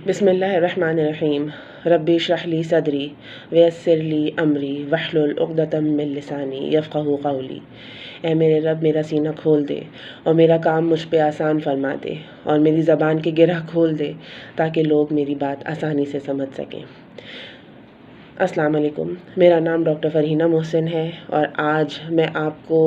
बिस्मिल्लाहिर्रहमानिर्रहीम। रब्बि इश्रह ली सदरी वयस्सिर ली अमरी वहलुल उक़दतम मिन लिसानी यफ़क़हू क़ौली। ऐ मेरे रब, मेरा सीना खोल दे और मेरा काम मुझ पे आसान फरमा दे और मेरी ज़बान की गिरह खोल दे ताकि लोग मेरी बात आसानी से समझ सकें। अस्सलाम वालेकुम, मेरा नाम डॉक्टर फ़रहीना मोहसिन है और आज मैं आपको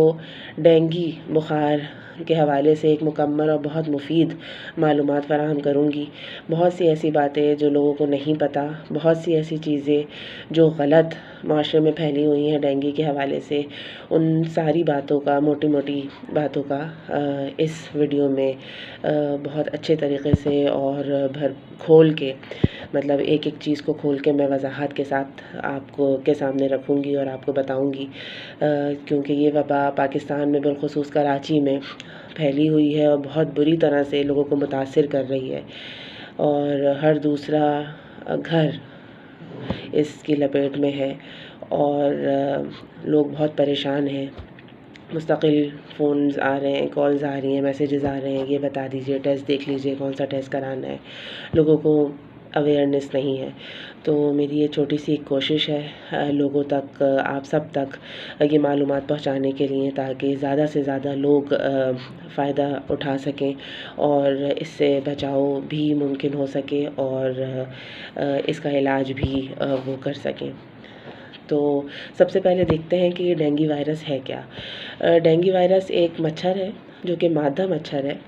डेंगू बुखार के हवाले से एक मुकम्मल और बहुत मुफीद मालूमात फ़राहम करूँगी। बहुत सी ऐसी बातें जो लोगों को नहीं पता, बहुत सी ऐसी चीज़ें जो गलत माशरे में फैली हुई हैं डेंगू के हवाले से, उन सारी बातों का मोटी मोटी बातों का इस वीडियो में बहुत अच्छे तरीक़े से और भर खोल के, मतलब एक एक चीज़ को खोल के मैं वज़ाहत के साथ आपको के सामने रखूँगी और आपको बताऊँगी, क्योंकि ये वबा पाकिस्तान में बिलख़ुसूस कराची में फैली हुई है और बहुत बुरी तरह से लोगों को मुतासिर कर रही है और हर दूसरा घर इसकी लपेट में है और लोग बहुत परेशान हैं। मुस्तकिल फ़ोन्स आ रहे हैं, कॉल्स आ रही हैं, मैसेजेस आ रहे हैं, ये बता दीजिए, टेस्ट देख लीजिए, कौन सा टेस्ट कराना है। लोगों को अवेयरनेस नहीं है। तो मेरी ये छोटी सी एक कोशिश है लोगों तक, आप सब तक ये मालूमात पहुंचाने के लिए, ताकि ज़्यादा से ज़्यादा लोग फ़ायदा उठा सकें और इससे बचाव भी मुमकिन हो सके और इसका इलाज भी वो कर सकें। तो सबसे पहले देखते हैं कि ये डेंगू वायरस है क्या। डेंगू वायरस एक मच्छर है जो कि मादा मच्छर है,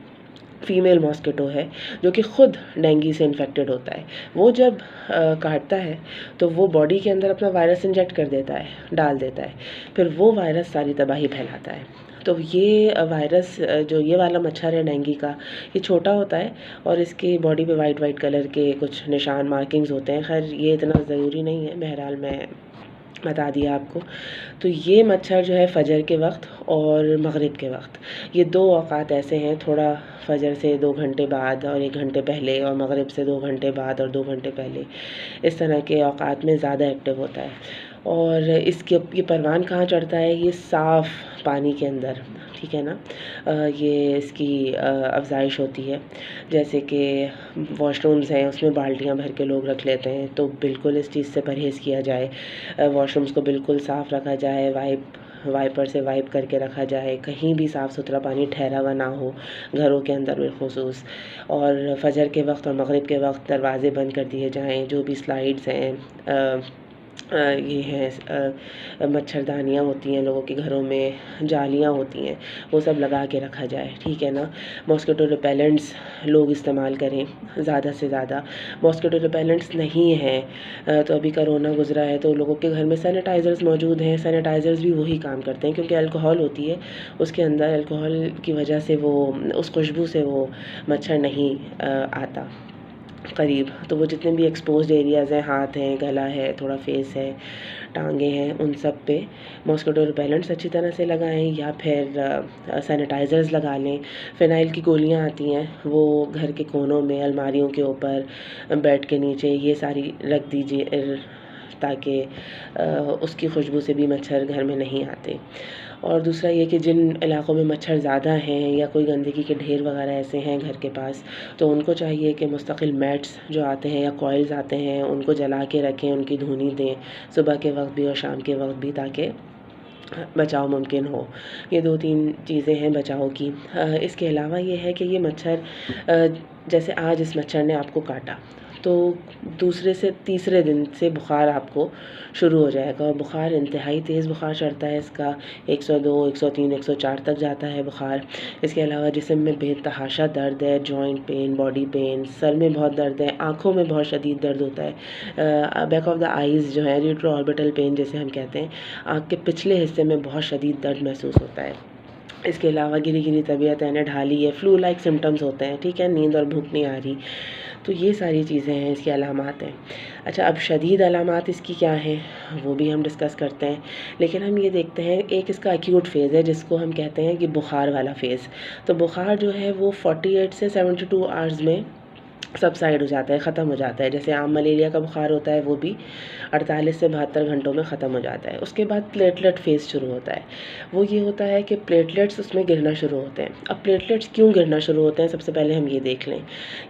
फ़ीमेल मॉस्किटो है, जो कि ख़ुद डेंगू से इन्फेक्टेड होता है। वो जब काटता है तो वो बॉडी के अंदर अपना वायरस इंजेक्ट कर देता है, डाल देता है, फिर वो वायरस सारी तबाही फैलाता है। तो ये वायरस जो ये वाला मच्छर है डेंगू का, ये छोटा होता है और इसकी बॉडी पे वाइट वाइट कलर के कुछ निशान मार्किंग्स होते हैं। खैर ये इतना ज़रूरी नहीं है, बहरहाल मैं बता दिया आपको। तो ये मच्छर जो है फ़जर के वक्त और मगरिब के वक्त, ये दो औक़ात ऐसे हैं, थोड़ा फ़जर से 2 घंटे बाद और 1 घंटे पहले और मगरिब से 2 घंटे बाद और 2 घंटे पहले, इस तरह के औक़ात में ज़्यादा एक्टिव होता है। और ये परवान कहाँ चढ़ता है? ये साफ़ पानी के अंदर, ठीक है ना। ये इसकी अफ़ज़ाइश होती है, जैसे कि वॉशरूम्स हैं उसमें बाल्टियाँ भर के लोग रख लेते हैं, तो बिल्कुल इस चीज़ से परहेज़ किया जाए। वॉशरूम्स को बिल्कुल साफ़ रखा जाए, वाइपर से वाइप करके रखा जाए, कहीं भी साफ़ सुथरा पानी ठहरा हुआ ना हो घरों के अंदर बिलख़ुसूस। और फ़जर के वक्त और मगरिब के वक्त दरवाज़े बंद कर दिए जाएँ। जो भी स्लाइड्स हैं, ये हैं मच्छरदानियाँ होती हैं लोगों के घरों में, जालियाँ होती हैं, वो सब लगा के रखा जाए, ठीक है ना। मॉस्किटो रिपेलेंट्स लोग इस्तेमाल करें ज़्यादा से ज़्यादा। मॉस्किटो रिपेलेंट्स नहीं हैं तो अभी कोरोना गुज़रा है तो लोगों के घर में सैनिटाइज़र्स मौजूद हैं। सैनिटाइज़र्स भी वही काम करते हैं, क्योंकि अल्कोहल होती है उसके अंदर, अल्कोहल की वजह से वो उस खुशबू से वो मच्छर नहीं आता करीब। तो वो जितने भी एक्सपोज्ड एरियाज़ हैं, हाथ हैं, गला है, थोड़ा फेस है, टांगे हैं, उन सब पे मॉस्किटो रिपेलेंट्स अच्छी तरह से लगाएं या फिर सैनिटाइज़र्स लगा लें। फ़िनाइल की गोलियां आती हैं, वो घर के कोनों में, अलमारियों के ऊपर, बेड के नीचे, ये सारी रख दीजिए ताकि उसकी खुशबू से भी मच्छर घर में नहीं आते। और दूसरा ये कि जिन इलाक़ों में मच्छर ज़्यादा हैं या कोई गंदगी के ढेर वगैरह ऐसे हैं घर के पास, तो उनको चाहिए कि मुस्तकिल मैट्स जो आते हैं या कॉइल्स आते हैं उनको जला के रखें, उनकी धुनी दें सुबह के वक्त भी और शाम के वक्त भी, ताकि बचाव मुमकिन हो। ये 2-3 चीज़ें हैं बचाव की। इसके अलावा ये है कि ये मच्छर जैसे आज इस मच्छर ने आपको काटा तो दूसरे से तीसरे दिन से बुखार आपको शुरू हो जाएगा और बुखार इंतहाई तेज़ बुखार चढ़ता है इसका, 102, 103, 104 तक जाता है बुखार। इसके अलावा जिस्म में बेतहाशा दर्द है, joint pain, body pain, sir में बहुत दर्द है, आँखों में बहुत शदीद दर्द होता है। बैक ऑफ द आइज़ जो है, रेट्रोऑर्बिटल पेन जिसे हम कहते हैं, आँख के पिछले हिस्से में बहुत शदीद दर्द महसूस होता है। इसके अलावा गिरी तबीयत है, निढाली है, फ्लू लाइक सिम्टम्स होते हैं, ठीक है, नींद और भूख नहीं आ रही। तो ये सारी चीज़ें हैं, इसकी अलामात हैं। अच्छा, अब शदीद अलामात इसकी क्या हैं वो भी हम डिस्कस करते हैं, लेकिन हम ये देखते हैं एक इसका एक्यूट फ़ेज़ है जिसको हम कहते हैं कि बुखार वाला फ़ेज़। तो बुखार जो है वो 48 से 72 आवर्स में सबसाइड हो जाता है, ख़त्म हो जाता है। जैसे आम मलेरिया का बुखार होता है वो भी 48 से 72 घंटों में ख़त्म हो जाता है। उसके बाद प्लेटलेट फ़ेज़ शुरू होता है। वो ये होता है कि प्लेटलेट्स उसमें गिरना शुरू होते हैं। अब प्लेटलेट्स क्यों गिरना शुरू होते हैं, सबसे पहले हम ये देख लें।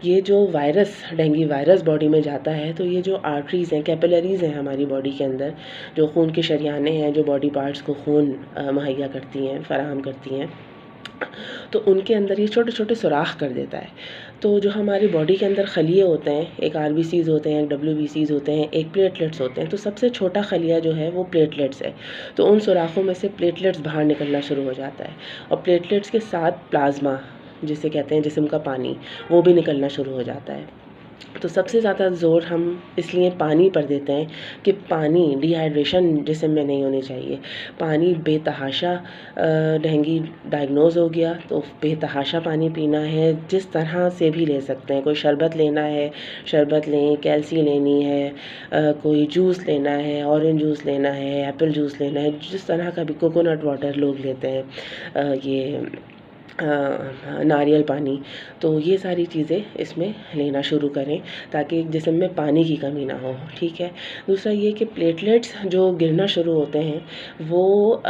ये जो वायरस, डेंगू वायरस बॉडी में जाता है तो ये जो आर्टरीज़ हैं, कैपिलरीज़ हैं हमारी बॉडी के अंदर, जो खून की शरियानें हैं, जो बॉडी पार्ट्स को खून मुहैया करती हैं, फ़राहम करती हैं, तो उनके अंदर ये छोटे-छोटे सुराख कर देता है। तो जो हमारी बॉडी के अंदर खलिए होते हैं, एक आरबीसीज़ होते हैं, एक डब्ल्यूबीसीज़ होते हैं, एक प्लेटलेट्स होते हैं, तो सबसे छोटा खलिया जो है वो प्लेटलेट्स है। तो उन सुराखों में से प्लेटलेट्स बाहर निकलना शुरू हो जाता है और प्लेटलेट्स के साथ प्लाज़्मा, जिसे कहते हैं जिस्म का पानी, वो भी निकलना शुरू हो जाता है। तो सबसे ज़्यादा ज़ोर हम इसलिए पानी पर देते हैं कि पानी, डिहाइड्रेशन जिस्म में नहीं होनी चाहिए। पानी बेतहाशा, डेंगू डायग्नोज़ हो गया तो बेतहाशा पानी पीना है, जिस तरह से भी ले सकते हैं। कोई शरबत लेना है, शरबत लें, कैल्सी लेनी है, कोई जूस लेना है, ऑरेंज जूस लेना है, एप्पल जूस लेना है, जिस तरह का भी, कोकोनट वाटर लोग लेते हैं, ये नारियल पानी, तो ये सारी चीज़ें इसमें लेना शुरू करें ताकि जिस्म में पानी की कमी ना हो, ठीक है। दूसरा ये कि प्लेटलेट्स जो गिरना शुरू होते हैं वो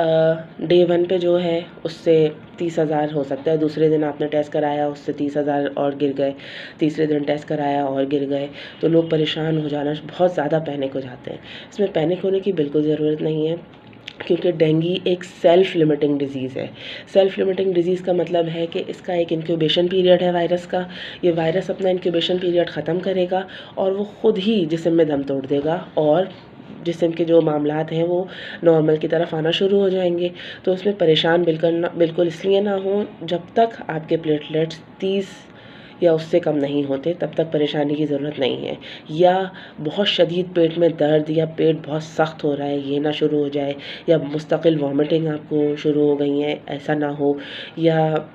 डे 1 पे जो है उससे 30,000 हो सकता है, दूसरे दिन आपने टेस्ट कराया उससे 30,000 और गिर गए, तीसरे दिन टेस्ट कराया और गिर गए, तो लोग परेशान हो जाना, बहुत ज़्यादा पैनिक हो जाते हैं। इसमें पैनिक होने की बिल्कुल ज़रूरत नहीं है, क्योंकि डेंगू एक सेल्फ लिमिटिंग डिज़ीज़ है। सेल्फ लिमिटिंग डिज़ीज़ का मतलब है कि इसका एक इंक्यूबेशन पीरियड है वायरस का। ये वायरस अपना इंक्यूबेशन पीरियड ख़त्म करेगा और वो ख़ुद ही जिस्म में दम तोड़ देगा और जिस्म के जो मामलात हैं वो नॉर्मल की तरफ आना शुरू हो जाएंगे। तो उसमें परेशान बिल्कुल इसलिए ना हो, जब तक आपके प्लेटलेट्स 30 या उससे कम नहीं होते तब तक परेशानी की ज़रूरत नहीं है। या बहुत शदीद पेट में दर्द या पेट बहुत सख्त हो रहा है ये ना शुरू हो जाए, या मुस्तकिल वॉमिटिंग आपको शुरू हो गई है ऐसा ना हो, या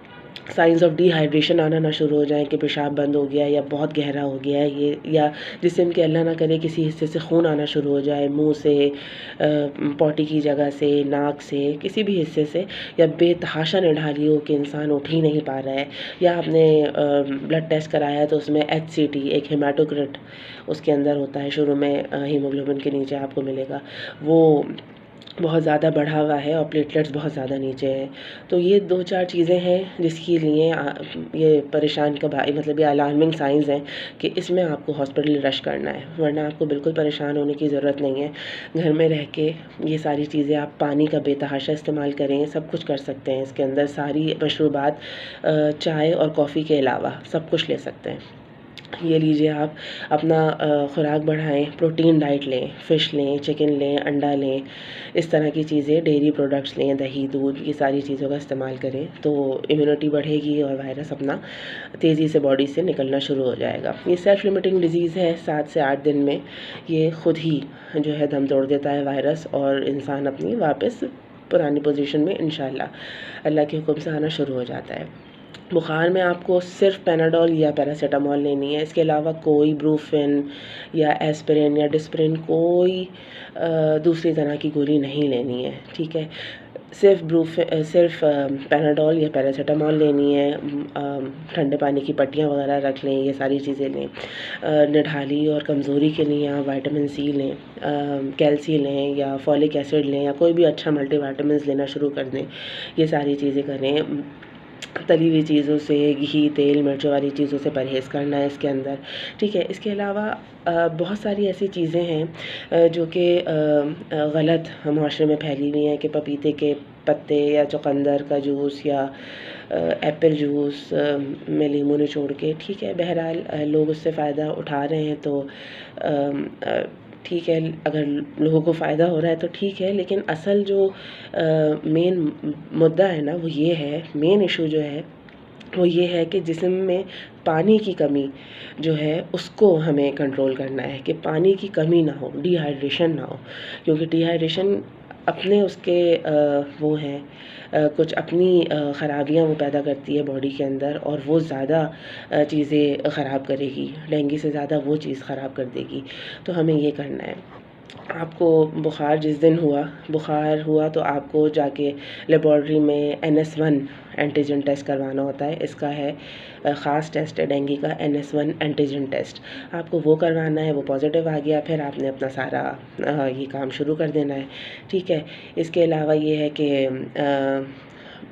साइंस ऑफ डिहाइड्रेशन आना ना शुरू हो जाए कि पेशाब बंद हो गया या बहुत गहरा हो गया है ये, या जिस्म के अल्लाह ना करे किसी हिस्से से खून आना शुरू हो जाए, मुंह से, पॉटी की जगह से, नाक से, किसी भी हिस्से से, या बेतहाशा निढाली हो कि इंसान उठ ही नहीं पा रहा है, या आपने ब्लड टेस्ट कराया तो उसमें HCT, एक हेमाटोक्रिट उसके अंदर होता है, शुरू में हीमोग्लोबिन के नीचे आपको मिलेगा, वो बहुत ज़्यादा बढ़ा हुआ है और प्लेटलेट्स बहुत ज़्यादा नीचे हैं। तो ये 2-4 चीज़ें हैं जिसके लिए ये परेशान का मतलब ये अलार्मिंग साइंस हैं कि इसमें आपको हॉस्पिटल रश करना है, वरना आपको बिल्कुल परेशान होने की ज़रूरत नहीं है। घर में रह के ये सारी चीज़ें, आप पानी का बेतहाशा इस्तेमाल करें, सब कुछ कर सकते हैं इसके अंदर, सारी मशरूबात चाय और कॉफ़ी के अलावा सब कुछ ले सकते हैं। ये लीजिए आप अपना खुराक बढ़ाएं, प्रोटीन डाइट लें, फ़िश लें, चिकन लें, अंडा लें, इस तरह की चीज़ें, डेयरी प्रोडक्ट्स लें, दही, दूध, ये सारी चीज़ों का इस्तेमाल करें तो इम्यूनिटी बढ़ेगी और वायरस अपना तेज़ी से बॉडी से निकलना शुरू हो जाएगा। ये सेल्फ लिमिटिंग डिज़ीज़ है, 7 से 8 दिन में ये खुद ही जो है दम तोड़ देता है वायरस और इंसान अपनी वापस पुरानी पोजीशन में इंशाल्लाह अल्लाह के हुक्म से आना शुरू हो जाता है। बुखार में आपको सिर्फ पैनाडोल या पैरासीटामोल लेनी है, इसके अलावा कोई ब्रूफिन या एस्पिरिन या डिस्प्रिन, कोई दूसरी तरह की गोली नहीं लेनी है, ठीक है। सिर्फ पैनाडोल या पैरासीटामोल लेनी है। ठंडे पानी की पट्टियाँ वगैरह रख लें, ये सारी चीज़ें लें। निढाली और कमज़ोरी के लिए आप विटामिन C लें, कैल्सी लें या फॉलिक एसिड लें, या कोई भी अच्छा मल्टीविटामिन्स लेना शुरू कर दें, ये सारी चीज़ें करें। तली हुई चीज़ों से, घी, तेल, मिर्च वाली चीज़ों से परहेज़ करना है इसके अंदर, ठीक है। इसके अलावा बहुत सारी ऐसी चीज़ें हैं जो कि गलत माशरे में फैली हुई हैं कि पपीते के पत्ते या चुकंदर का जूस या एप्पल जूस में लीमू निचोड़ के, ठीक है। बहरहाल लोग उससे फ़ायदा उठा रहे हैं तो ठीक है, अगर लोगों को फ़ायदा हो रहा है तो ठीक है, लेकिन असल जो मेन मुद्दा है ना वो ये है, मेन इशू जो है वो ये है कि जिस्म में पानी की कमी जो है उसको हमें कंट्रोल करना है कि पानी की कमी ना हो, डिहाइड्रेशन ना हो, क्योंकि डिहाइड्रेशन अपने उसके वो हैं कुछ अपनी ख़राबियाँ वो पैदा करती है बॉडी के अंदर और वो ज़्यादा चीज़ें ख़राब करेगी, डेंगू से ज़्यादा वो चीज़ ख़राब कर देगी। तो हमें ये करना है। आपको बुखार हुआ तो आपको जाके लेबॉर्ट्री में NS1 एंटीजन टेस्ट करवाना होता है। इसका है ख़ास टेस्ट है डेंगू का NS1 एंटीजन टेस्ट। आपको वो करवाना है, वो पॉजिटिव आ गया फिर आपने अपना सारा ये काम शुरू कर देना है, ठीक है। इसके अलावा ये है कि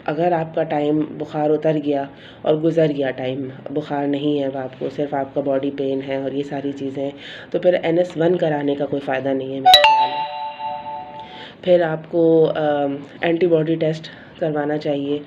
अगर आपका टाइम बुखार उतर गया और गुज़र गया टाइम, बुखार नहीं है अब आपको, सिर्फ आपका बॉडी पेन है और ये सारी चीज़ें, तो फिर NS1 कराने का कोई फ़ायदा नहीं है मेरे ख्याल में। फिर आपको एंटीबॉडी टेस्ट करवाना चाहिए,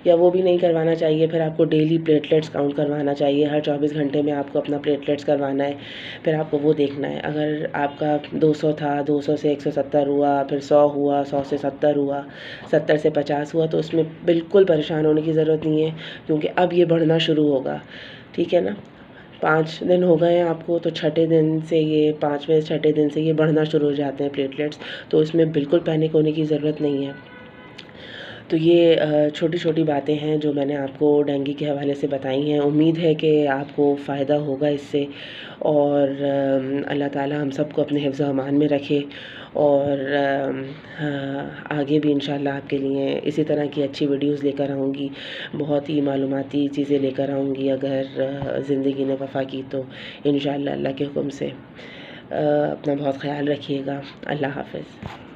या वो भी नहीं करवाना चाहिए, फिर आपको डेली प्लेटलेट्स काउंट करवाना चाहिए। हर 24 घंटे में आपको अपना प्लेटलेट्स करवाना है। फिर आपको वो देखना है, अगर आपका 200 था, 200 से 170 हुआ, फिर 100 हुआ, 100 से 70 हुआ, 70 से 50 हुआ, तो उसमें बिल्कुल परेशान होने की ज़रूरत नहीं है, क्योंकि अब ये बढ़ना शुरू होगा, ठीक है ना। 5 दिन हो गए हैं आपको, तो छठे दिन से ये 5वें छठे दिन से ये बढ़ना शुरू हो जाते हैं प्लेटलेट्स, तो इसमें बिल्कुल पैनिक होने की ज़रूरत नहीं है। तो ये छोटी छोटी बातें हैं जो मैंने आपको डेंगू के हवाले से बताई हैं। उम्मीद है कि आपको फ़ायदा होगा इससे, और अल्लाह ताला हम सबको अपने हिफ्ज़ अमान में रखे, और आगे भी इंशाल्लाह आपके लिए इसी तरह की अच्छी वीडियोज़ लेकर आऊँगी, बहुत ही मालूमाती चीज़ें लेकर आऊँगी अगर ज़िंदगी ने वफ़ा की तो, इंशाल्लाह अल्लाह के हुक्म से। अपना बहुत ख़्याल रखिएगा। अल्लाह हाफ़िज़।